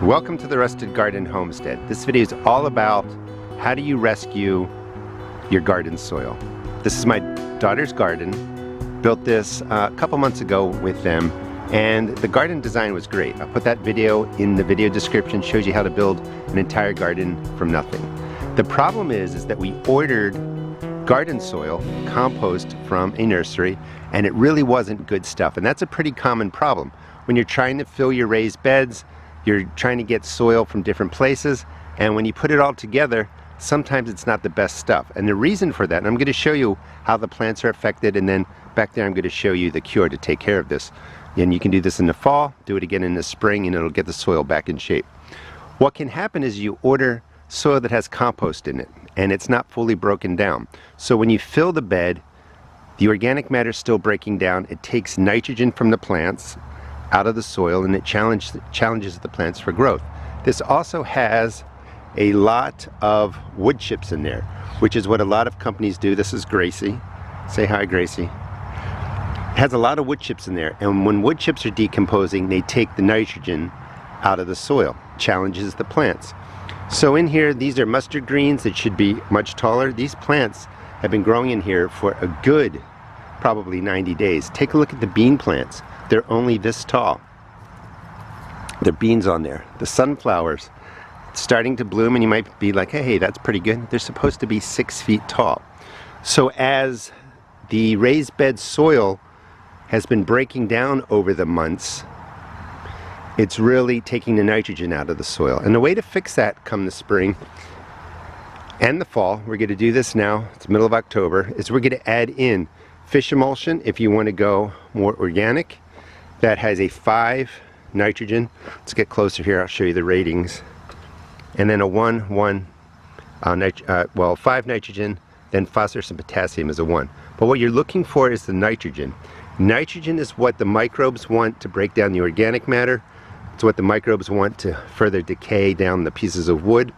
Welcome to the Rusted Garden Homestead. This video is all about how do you rescue your garden soil. This is my daughter's garden. Built this a couple months ago with them, and the garden design was great. I'll put that video in the video description. Shows you how to build an entire garden from nothing. The problem is that we ordered garden soil, compost, from a nursery, and it really wasn't good stuff. And that's a pretty common problem. When you're trying to fill your raised beds, you're trying to get soil from different places, and when you put it all together, sometimes it's not the best stuff. And the reason for that, and I'm going to show you how the plants are affected, and then back there I'm going to show you the cure to take care of this. And you can do this in the fall, do it again in the spring, and it'll get the soil back in shape. What can happen is you order soil that has compost in it, and it's not fully broken down. So when you fill the bed, the organic matter is still breaking down. It takes nitrogen from the plants out of the soil, and it challenges the plants for growth. This also has a lot of wood chips in there, which is what a lot of companies do. This is Gracie. Say hi, Gracie. It has a lot of wood chips in there, and when wood chips are decomposing, they take the nitrogen out of the soil. Challenges the plants. So in here, these are mustard greens that should be much taller. These plants have been growing in here for a good probably 90 days. Take a look at the bean plants. They're only this tall. There are beans on there. The sunflowers starting to bloom, and you might be like, hey, that's pretty good. They're supposed to be 6 feet tall. So as the raised bed soil has been breaking down over the months, it's really taking the nitrogen out of the soil. And the way to fix that come the spring and the fall, we're going to do this now, it's middle of October, is we're going to add in fish emulsion if you want to go more organic. That has a 5 nitrogen. Let's get closer here, I'll show you the ratings. And then a 5 nitrogen, then phosphorus and potassium is a 1. But what you're looking for is the nitrogen. Nitrogen is what the microbes want to break down the organic matter. It's what the microbes want to further decay down the pieces of wood.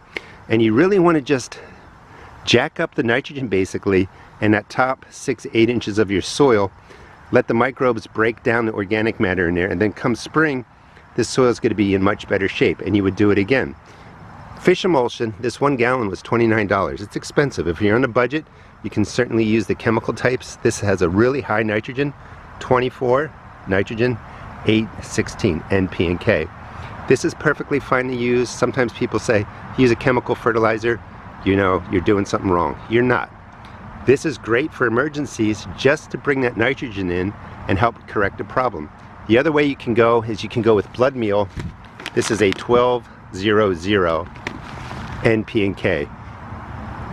And you really want to just jack up the nitrogen basically in that top 6-8 inches of your soil. Let the microbes break down the organic matter in there, and then come spring, this soil is going to be in much better shape, and you would do it again. Fish emulsion, this 1 gallon was $29. It's expensive. If you're on a budget, you can certainly use the chemical types. This has a really high nitrogen, 24 nitrogen, 816 NP and K. This is perfectly fine to use. Sometimes people say, use a chemical fertilizer, you know, you're doing something wrong. You're not. This is great for emergencies, just to bring that nitrogen in and help correct a problem. The other way you can go is you can go with blood meal. This is a 1200 NP and K.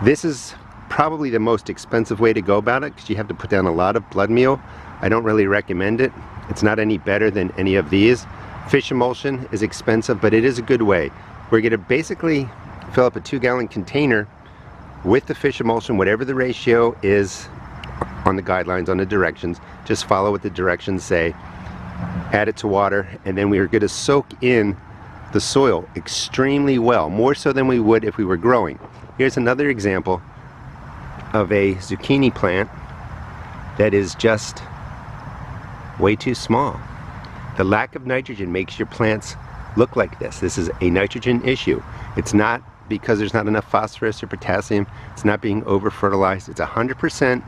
This is probably the most expensive way to go about it, because you have to put down a lot of blood meal. I don't really recommend it. It's not any better than any of these. Fish emulsion is expensive, but it is a good way. We're going to basically fill up a 2-gallon container with the fish emulsion, whatever the ratio is on the guidelines, on the directions. Just follow what the directions say. Add it to water, and then we are going to soak in the soil extremely well, more so than we would if we were growing. Here's another example of a zucchini plant that is just way too small. The lack of nitrogen makes your plants look like this. This is a nitrogen issue. It's not because there's not enough phosphorus or potassium. It's not being over fertilized. It's 100%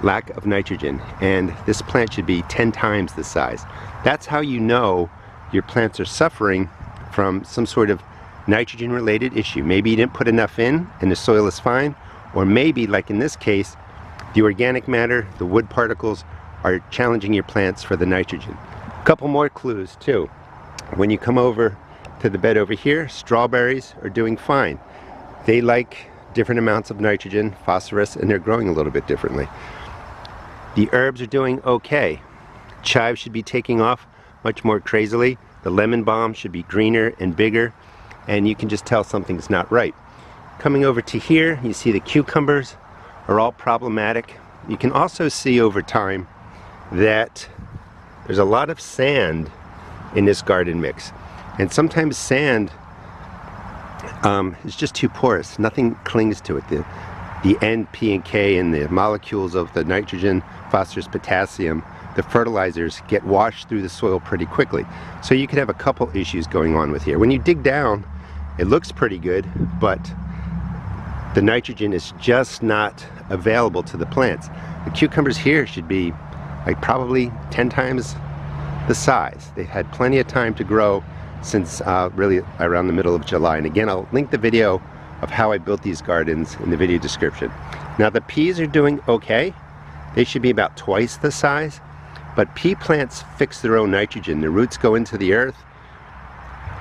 lack of nitrogen, and this plant should be 10 times the size. That's how you know your plants are suffering from some sort of nitrogen related issue. Maybe you didn't put enough in and the soil is fine, or maybe, like in this case, the organic matter, the wood particles, are challenging your plants for the nitrogen. A couple more clues too. When you come over to the bed over here, strawberries are doing fine. They like different amounts of nitrogen, phosphorus, and they're growing a little bit differently. The herbs are doing okay. Chives should be taking off much more crazily. The lemon balm should be greener and bigger, and you can just tell something's not right. Coming over to here, you see the cucumbers are all problematic. You can also see over time that there's a lot of sand in this garden mix. And sometimes sand is just too porous. Nothing clings to it. The N, P, and K and the molecules of the nitrogen, phosphorus, potassium the fertilizers get washed through the soil pretty quickly. So you could have a couple issues going on with here. When you dig down, it looks pretty good, but the nitrogen is just not available to the plants. The cucumbers here should be like probably 10 times the size. They've had plenty of time to grow since really around the middle of July. And again, I'll link the video of how I built these gardens in the video description. Now the peas are doing okay. They should be about twice the size, but pea plants fix their own nitrogen. The roots go into the earth,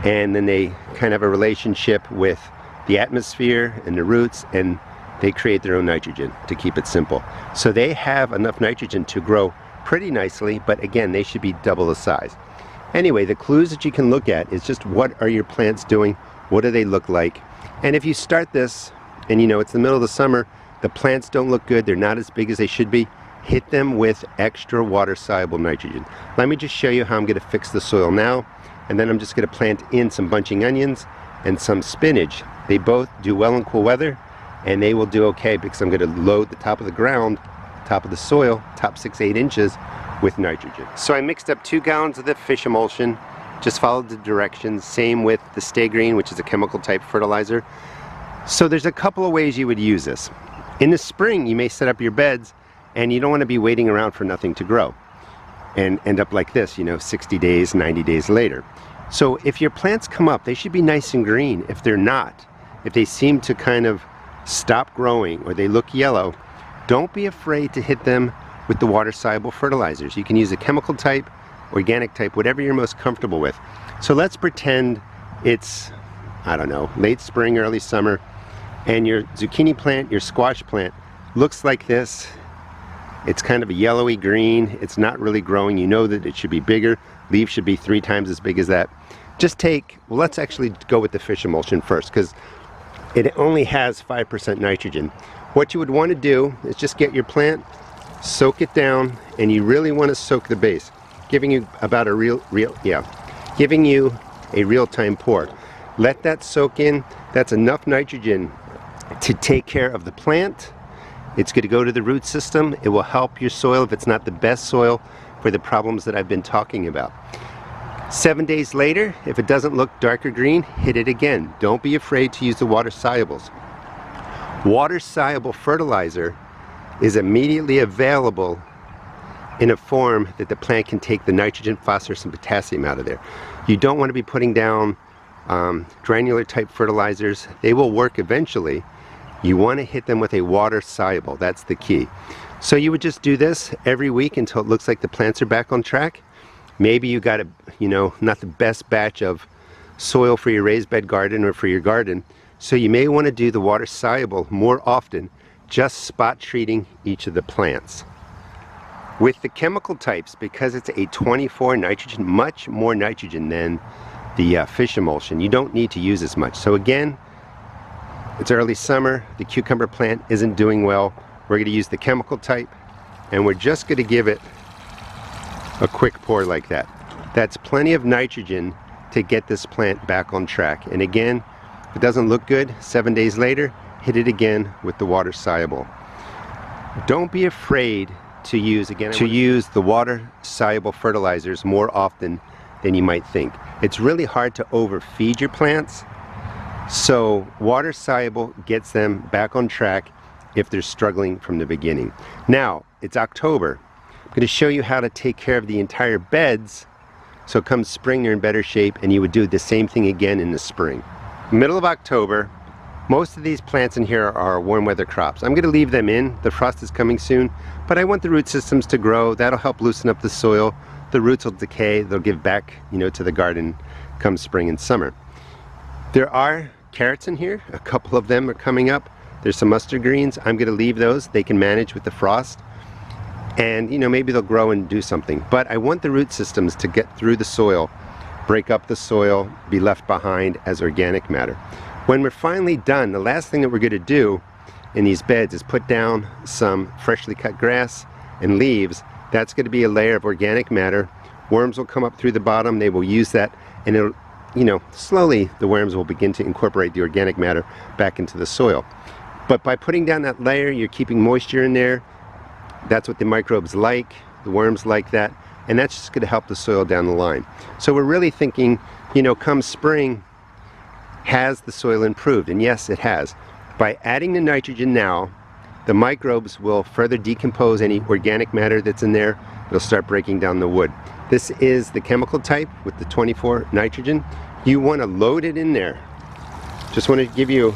and then they kind of have a relationship with the atmosphere and the roots, and they create their own nitrogen, to keep it simple. So they have enough nitrogen to grow pretty nicely, but again, they should be double the size. Anyway, the clues that you can look at is just what are your plants doing, what do they look like, and if you start this and you know it's the middle of the summer, the plants don't look good, they're not as big as they should be, hit them with extra water-soluble nitrogen. Let me just show you how I'm going to fix the soil now, and then I'm just going to plant in some bunching onions and some spinach. They both do well in cool weather, and they will do okay because I'm going to load the top of the ground, top of the soil, top 6-8 inches with nitrogen. So I mixed up 2 gallons of the fish emulsion, just followed the directions, same with the Stay Green, which is a chemical type fertilizer. So there's a couple of ways you would use this. In the spring, you may set up your beds, and you don't want to be waiting around for nothing to grow and end up like this, you know, 60 days, 90 days later. So if your plants come up, they should be nice and green. If they're not, if they seem to kind of stop growing or they look yellow, don't be afraid to hit them with the water-soluble fertilizers. You can use a chemical type, organic type, whatever you're most comfortable with. So let's pretend it's, I don't know, late spring, early summer, and your zucchini plant, your squash plant, looks like this. It's kind of a yellowy green. It's not really growing. You know that it should be bigger. Leaves should be 3 times as big as that. Just take, well, let's actually go with the fish emulsion first, because it only has 5% nitrogen. What you would want to do is just get your plant, soak it down, and you really want to soak the base, giving you about a giving you a real-time pour. Let that soak in. That's enough nitrogen to take care of the plant. It's going to go to the root system. It will help your soil if it's not the best soil for the problems that I've been talking about. 7 days later, if it doesn't look darker green, hit it again. Don't be afraid to use the water solubles. Water soluble fertilizer is immediately available in a form that the plant can take the nitrogen, phosphorus, and potassium out of there. You don't want to be putting down granular type fertilizers. They will work eventually. You want to hit them with a water soluble. That's the key. So you would just do this every week until it looks like the plants are back on track. Maybe you got a, you know, not the best batch of soil for your raised bed garden or for your garden. So you may want to do the water soluble more often, just spot treating each of the plants. With the chemical types, because it's a 24 nitrogen, much more nitrogen than the fish emulsion, you don't need to use as much. So again, it's early summer, the cucumber plant isn't doing well. We're going to use the chemical type, and we're just going to give it a quick pour like that. That's plenty of nitrogen to get this plant back on track. And again, if it doesn't look good, 7 days later, hit it again with the water soluble. Don't be afraid to use, again, the water soluble fertilizers more often than you might think. It's really hard to overfeed your plants, so water soluble gets them back on track if they're struggling from the beginning. Now, it's October. I'm going to show you how to take care of the entire beds, so come spring they're in better shape, and you would do the same thing again in the spring. Middle of October, most of these plants in here are warm weather crops. I'm going to leave them in. The frost is coming soon, but I want the root systems to grow. That'll help loosen up the soil. The roots will decay. They'll give back, you know, to the garden come spring and summer. There are carrots in here. A couple of them are coming up. There's some mustard greens. I'm going to leave those. They can manage with the frost, and you know, maybe they'll grow and do something. But I want the root systems to get through the soil, break up the soil, be left behind as organic matter. When we're finally done, the last thing that we're going to do in these beds is put down some freshly cut grass and leaves. That's going to be a layer of organic matter. Worms will come up through the bottom. They will use that, and it'll, you know, slowly the worms will begin to incorporate the organic matter back into the soil. But by putting down that layer, you're keeping moisture in there. That's what the microbes like. The worms like that, and that's just going to help the soil down the line. So we're really thinking, you know, come spring, has the soil improved? And yes, it has. By adding the nitrogen now, the microbes will further decompose any organic matter that's in there. It'll start breaking down the wood. This is the chemical type with the 24 nitrogen. You want to load it in there. Just want to give you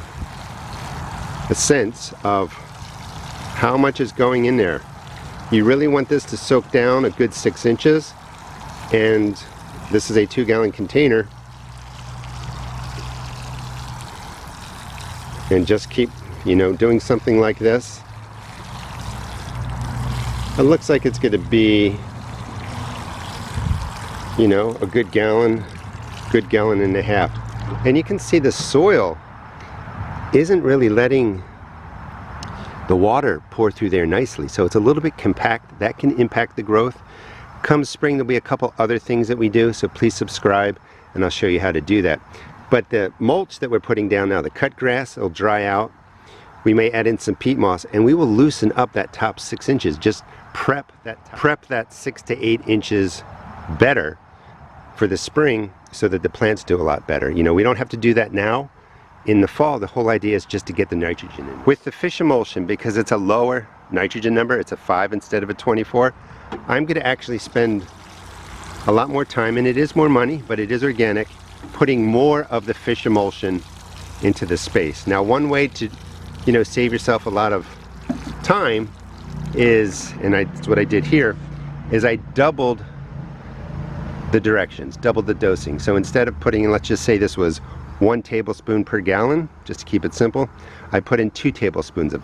a sense of how much is going in there. You really want this to soak down a good 6 inches, and this is a 2-gallon container. And just keep, you know, doing something like this. It looks like it's going to be, you know, a good gallon and a half. And you can see the soil isn't really letting the water pour through there nicely, so it's a little bit compact. That can impact the growth. Come spring, there'll be a couple other things that we do, so please subscribe and I'll show you how to do that. But the mulch that we're putting down now, the cut grass, will dry out. We may add in some peat moss, and we will loosen up that top 6 inches. Just prep that 6 to 8 inches better for the spring, so that the plants do a lot better. You know, we don't have to do that now. In the fall, the whole idea is just to get the nitrogen in. With the fish emulsion, because it's a lower nitrogen number, it's a 5 instead of a 24, I'm going to actually spend a lot more time, and it is more money, but it is organic, putting more of the fish emulsion into the space. Now, one way to, you know, save yourself a lot of time is, and that's what I did here, is I doubled the directions, doubled the dosing. So instead of putting in, let's just say this was 1 tablespoon per gallon, just to keep it simple, I put in 2 tablespoons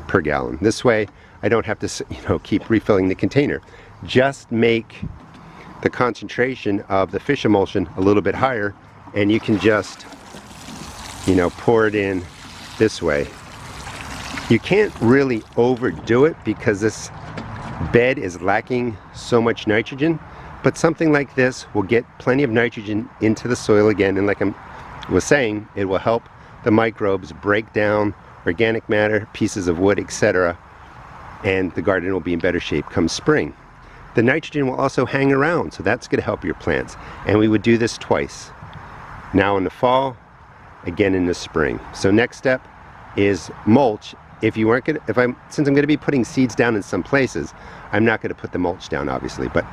per gallon. This way I don't have to, you know, keep refilling the container. Just make the concentration of the fish emulsion a little bit higher, and you can just, you know, pour it in this way. You can't really overdo it because this bed is lacking so much nitrogen, but something like this will get plenty of nitrogen into the soil again, and like I was saying, it will help the microbes break down organic matter, pieces of wood, etc., and the garden will be in better shape come spring. The nitrogen will also hang around, so that's going to help your plants, and we would do this twice. Now in the fall, again in the spring. So next step is mulch. If you weren't gonna, since I'm going to be putting seeds down in some places, I'm not going to put the mulch down obviously, but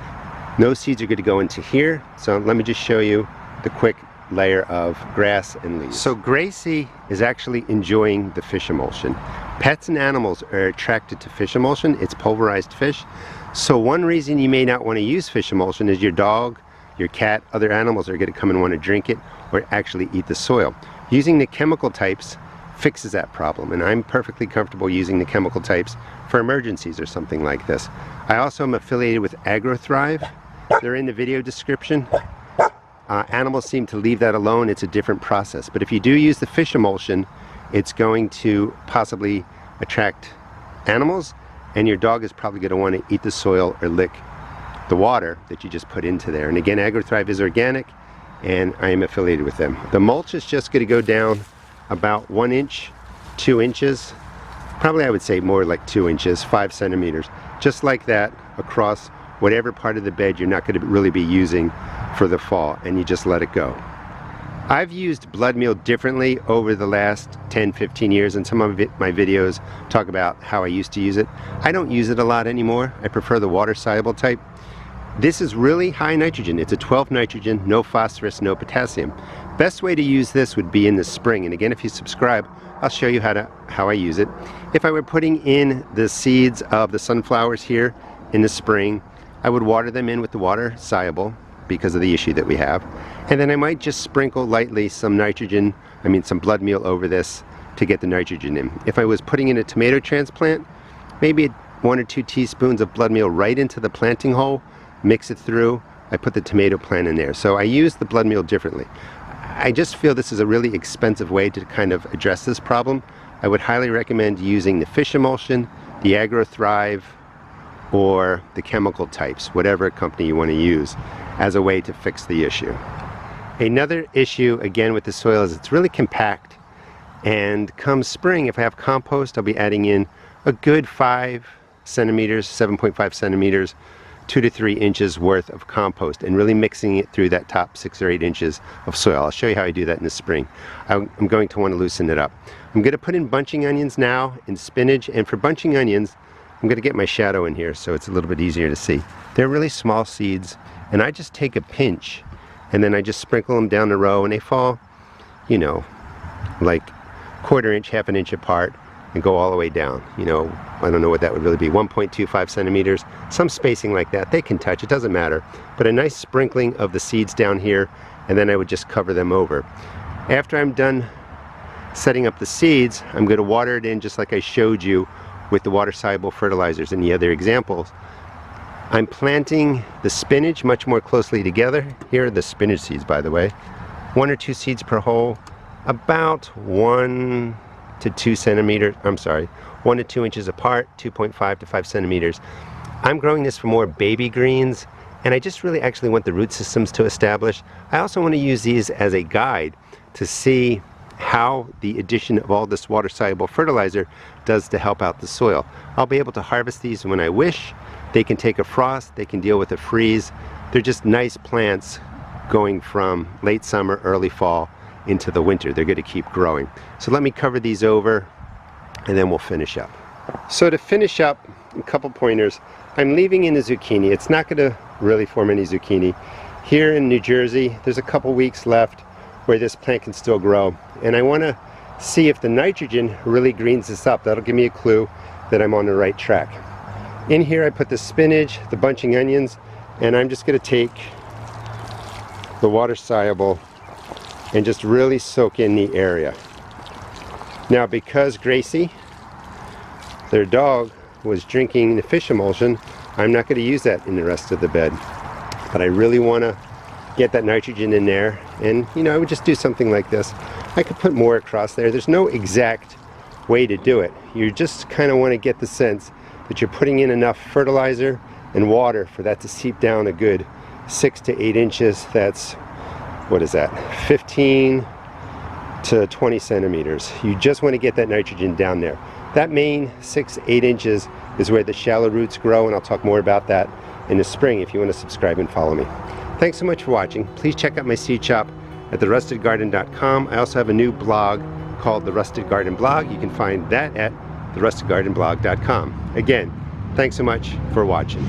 no seeds are going to go into here. So let me just show you the quick layer of grass and leaves. So Gracie is actually enjoying the fish emulsion. Pets and animals are attracted to fish emulsion. It's pulverized fish. So one reason you may not want to use fish emulsion is your dog, your cat, other animals are going to come and want to drink it or actually eat the soil. Using the chemical types fixes that problem, and I'm perfectly comfortable using the chemical types for emergencies or something like this. I also am affiliated with AgroThrive. They're in the video description. Animals seem to leave that alone. It's a different process, but if you do use the fish emulsion, it's going to possibly attract animals, and your dog is probably going to want to eat the soil or lick the water that you just put into there. And again, AgroThrive is organic, and I am affiliated with them. The mulch is just going to go down about 1 inch, 2 inches, probably I would say more like 2 inches, 5 centimeters, just like that across whatever part of the bed you're not going to really be using for the fall, and you just let it go. I've used blood meal differently over the last 10-15 years, and some of my videos talk about how I used to use it. I don't use it a lot anymore. I prefer the water-soluble type. This is really high nitrogen. It's a 12 nitrogen, no phosphorus, no potassium. Best way to use this would be in the spring, and again, if you subscribe, I'll show you how I use it. If I were putting in the seeds of the sunflowers here in the spring, I would water them in with the water-soluble because of the issue that we have, and then I might just sprinkle lightly some nitrogen, some blood meal over this to get the nitrogen in. If I was putting in a tomato transplant, maybe 1 or 2 teaspoons of blood meal right into the planting hole, mix it through, I put the tomato plant in there. So I use the blood meal differently. I just feel this is a really expensive way to kind of address this problem. I would highly recommend using the fish emulsion, the AgroThrive, or the chemical types, whatever company you want to use, as a way to fix the issue. Another issue again with the soil is it's really compact, and come spring, if I have compost, I'll be adding in a good 5 centimeters, 7.5 centimeters 2 to 3 inches worth of compost and really mixing it through that top 6 or 8 inches of soil. I'll show you how I do that in the spring. I'm going to want to loosen it up. I'm going to put in bunching onions now and spinach, and for bunching onions I'm going to get my shadow in here so it's a little bit easier to see. They're really small seeds, and I just take a pinch and then I just sprinkle them down the row, and they fall, you know, like 1/4 inch, 1/2 inch apart, and go all the way down. You know, I don't know what that would really be, 1.25 centimeters, some spacing like that. They can touch, it doesn't matter. But a nice sprinkling of the seeds down here, and then I would just cover them over. After I'm done setting up the seeds, I'm going to water it in just like I showed you with the water-soluble fertilizers in the other examples. I'm planting the spinach much more closely together. Here are the spinach seeds, by the way. 1 or 2 seeds per hole, about 1 to 2 centimeters, I'm sorry, 1 to 2 inches apart, 2.5 to 5 centimeters. I'm growing this for more baby greens, and I just really actually want the root systems to establish. I also want to use these as a guide to see how the addition of all this water-soluble fertilizer does to help out the soil. I'll be able to harvest these when I wish. They can take a frost, they can deal with a freeze. They're just nice plants going from late summer, early fall into the winter. They're going to keep growing. So let me cover these over and then we'll finish up. So to finish up, a couple pointers. I'm leaving in the zucchini. It's not going to really form any zucchini. Here in New Jersey, there's a couple weeks left where this plant can still grow. And I want to see if the nitrogen really greens this up. That'll give me a clue that I'm on the right track. In here I put the spinach, the bunching onions, and I'm just going to take the water-soluble and just really soak in the area. Now, because Gracie, their dog, was drinking the fish emulsion, I'm not going to use that in the rest of the bed. But I really want to get that nitrogen in there, and you know, I would just do something like this. I could put more across there. There's no exact way to do it. You just kind of want to get the sense that you're putting in enough fertilizer and water for that to seep down a good 6 to 8 inches. That's, what is that, 15 to 20 centimeters. You just want to get that nitrogen down there. That main 6-8 inches is where the shallow roots grow, and I'll talk more about that in the spring if you want to subscribe and follow me. Thanks so much for watching. Please check out my seed shop at therustedgarden.com. I also have a new blog called The Rusted Garden Blog. You can find that at therustedgardenblog.com. Again, thanks so much for watching.